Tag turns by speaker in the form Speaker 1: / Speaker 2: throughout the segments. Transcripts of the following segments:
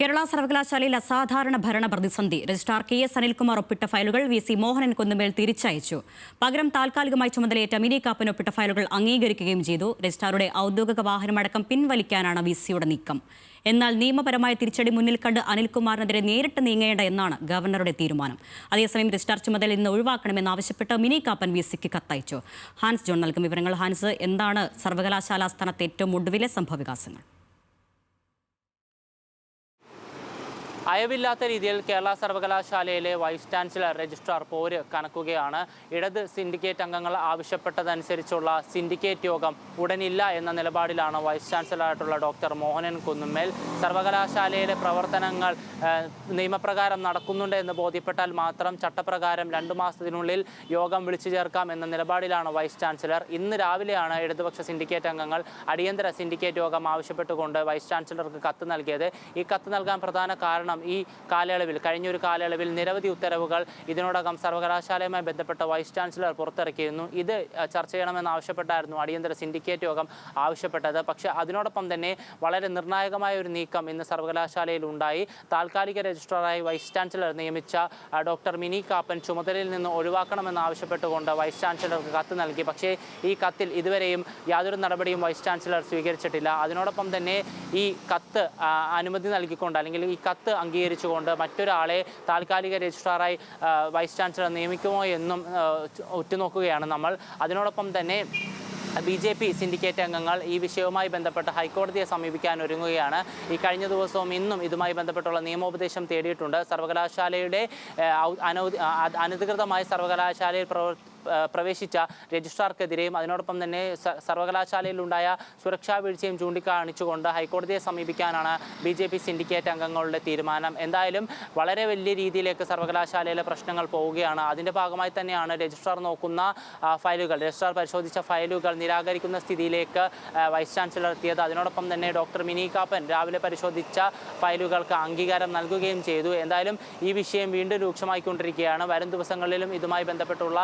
Speaker 1: കേരള സർവകലാശാലയിൽ അസാധാരണ ഭരണ പ്രതിസന്ധി. രജിസ്ട്രാർ KS അനിൽകുമാർ ഒപ്പിട്ട ഫയലുകൾ VC മോഹനൻ കുന്നുമേൽ തിരിച്ചയച്ചു. പകരം താൽക്കാലികമായി ചുമതലയേറ്റ മിനി കാപ്പൻ ഒപ്പിട്ട ഫയലുകൾ അംഗീകരിക്കുകയും ചെയ്തു. രജിസ്ട്രാറുടെ ഔദ്യോഗിക വാഹനമടക്കം പിൻവലിക്കാനാണ് VCയുടെ നീക്കം. എന്നാൽ നിയമപരമായ തിരിച്ചടി മുന്നിൽ കണ്ട് അനിൽകുമാറിനെതിരെ നേരിട്ട് നീങ്ങേണ്ട എന്നാണ് ഗവർണറുടെ തീരുമാനം. അതേസമയം രജിസ്ട്രാർ ചുമതലയിൽ നിന്ന് ഒഴിവാക്കണമെന്നാവശ്യപ്പെട്ട് മിനി കാപ്പൻ VCക്ക് കത്തയച്ചു. ഹാൻസ് ജോൺ നൽകും വിവരങ്ങൾ. ഹാൻസ്, എന്താണ് സർവകലാശാല ആസ്ഥാനത്ത് ഏറ്റവും ഒടുവിലെ സംഭവവികാസങ്ങൾ?
Speaker 2: അയവില്ലാത്ത രീതിയിൽ കേരള സർവകലാശാലയിലെ വൈസ് ചാൻസലർ രജിസ്ട്രാർ പോര് കനക്കുകയാണ്. ഇടത് സിൻഡിക്കേറ്റ് അംഗങ്ങൾ ആവശ്യപ്പെട്ടതനുസരിച്ചുള്ള സിൻഡിക്കേറ്റ് യോഗം ഉടനില്ല എന്ന നിലപാടിലാണ് വൈസ് ചാൻസലറായിട്ടുള്ള ഡോക്ടർ മോഹനൻ കുന്നുമേൽ. സർവകലാശാലയിലെ പ്രവർത്തനങ്ങൾ നിയമപ്രകാരം നടക്കുന്നുണ്ട് എന്ന് ബോധ്യപ്പെട്ടാൽ മാത്രം ചട്ടപ്രകാരം 2 മാസത്തിനുള്ളിൽ യോഗം വിളിച്ചു ചേർക്കാം എന്ന നിലപാടിലാണ് വൈസ് ചാൻസലർ. ഇന്ന് രാവിലെയാണ് ഇടതുപക്ഷ സിൻഡിക്കേറ്റ് അംഗങ്ങൾ അടിയന്തര സിൻഡിക്കേറ്റ് യോഗം ആവശ്യപ്പെട്ടുകൊണ്ട് വൈസ് ചാൻസലർക്ക് കത്ത് നൽകിയത്. ഈ കത്ത് നൽകാൻ പ്രധാന കാരണം ഈ കാലയളവിൽ കഴിഞ്ഞൊരു കാലയളവിൽ നിരവധി ഉത്തരവുകൾ ഇതിനോടകം സർവകലാശാലയുമായി ബന്ധപ്പെട്ട വൈസ് ചാൻസലർ പുറത്തിറക്കിയിരുന്നു. ഇത് ചർച്ച ചെയ്യണമെന്നാവശ്യപ്പെട്ടായിരുന്നു അടിയന്തര സിൻഡിക്കേറ്റ് യോഗം ആവശ്യപ്പെട്ടത്. പക്ഷേ അതിനോടൊപ്പം തന്നെ വളരെ നിർണായകമായ ഒരു നീക്കം ഇന്ന് സർവകലാശാലയിൽ ഉണ്ടായി. താൽക്കാലിക രജിസ്ട്രാറായി വൈസ് ചാൻസലർ നിയമിച്ച ഡോക്ടർ മിനി കാപ്പൻ ചുമതലയിൽ നിന്ന് ഒഴിവാക്കണമെന്നാവശ്യപ്പെട്ടുകൊണ്ട് വൈസ് ചാൻസലർക്ക് കത്ത് നൽകി. പക്ഷേ ഈ കത്തിൽ ഇതുവരെയും യാതൊരു നടപടിയും വൈസ് ചാൻസലർ സ്വീകരിച്ചിട്ടില്ല. അതിനോടൊപ്പം തന്നെ ഈ കത്ത് അനുമതി നൽകിക്കൊണ്ട് അല്ലെങ്കിൽ ഈ കത്ത് അംഗീകരിച്ചുകൊണ്ട് മറ്റൊരാളെ താൽക്കാലിക രജിസ്ട്രാറായി വൈസ് ചാൻസലർ നിയമിക്കുമോ എന്നും ഉറ്റുനോക്കുകയാണ് നമ്മൾ. അതിനോടൊപ്പം തന്നെ BJP സിൻഡിക്കേറ്റ് അംഗങ്ങൾ ഈ വിഷയവുമായി ബന്ധപ്പെട്ട് ഹൈക്കോടതിയെ സമീപിക്കാൻ ഒരുങ്ങുകയാണ്. ഈ കഴിഞ്ഞ ദിവസവും ഇന്നും ഇതുമായി ബന്ധപ്പെട്ടുള്ള നിയമോപദേശം തേടിയിട്ടുണ്ട്. സർവകലാശാലയുടെ അനധികൃതമായി സർവകലാശാലയിൽ പ്രവേശിച്ച രജിസ്ട്രാർക്കെതിരെയും അതിനോടൊപ്പം തന്നെ സർവകലാശാലയിലുണ്ടായ സുരക്ഷാ വീഴ്ചയും ചൂണ്ടിക്കാണിച്ചുകൊണ്ട് ഹൈക്കോടതിയെ സമീപിക്കാനാണ് BJP സിൻഡിക്കേറ്റ് അംഗങ്ങളുടെ തീരുമാനം. എന്തായാലും വളരെ വലിയ രീതിയിലേക്ക് സർവകലാശാലയിലെ പ്രശ്നങ്ങൾ പോവുകയാണ്. അതിൻ്റെ ഭാഗമായി തന്നെയാണ് രജിസ്ട്രാർ നോക്കുന്ന ഫയലുകൾ, രജിസ്ട്രാർ പരിശോധിച്ച ഫയലുകൾ നിരാകരിക്കുന്ന സ്ഥിതിയിലേക്ക് വൈസ് ചാൻസലർ എത്തിയത്. അതിനോടൊപ്പം തന്നെ ഡോക്ടർ മിനി കാപ്പൻ രാവിലെ പരിശോധിച്ച ഫയലുകൾക്ക് അംഗീകാരം നൽകുകയും ചെയ്തു. എന്തായാലും ഈ വിഷയം വീണ്ടും രൂക്ഷമായിക്കൊണ്ടിരിക്കുകയാണ്. വരും ദിവസങ്ങളിലും ഇതുമായി ബന്ധപ്പെട്ടുള്ള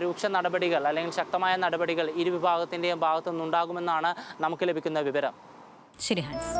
Speaker 2: രൂക്ഷ നടപടികൾ അല്ലെങ്കിൽ ശക്തമായ നടപടികൾ ഇരു വിഭാഗത്തിൻ്റെയും ഭാഗത്തു നിന്നുണ്ടാകുമെന്നാണ് നമുക്ക് ലഭിക്കുന്ന വിവരം.
Speaker 1: ശരി ഹാൻസ്.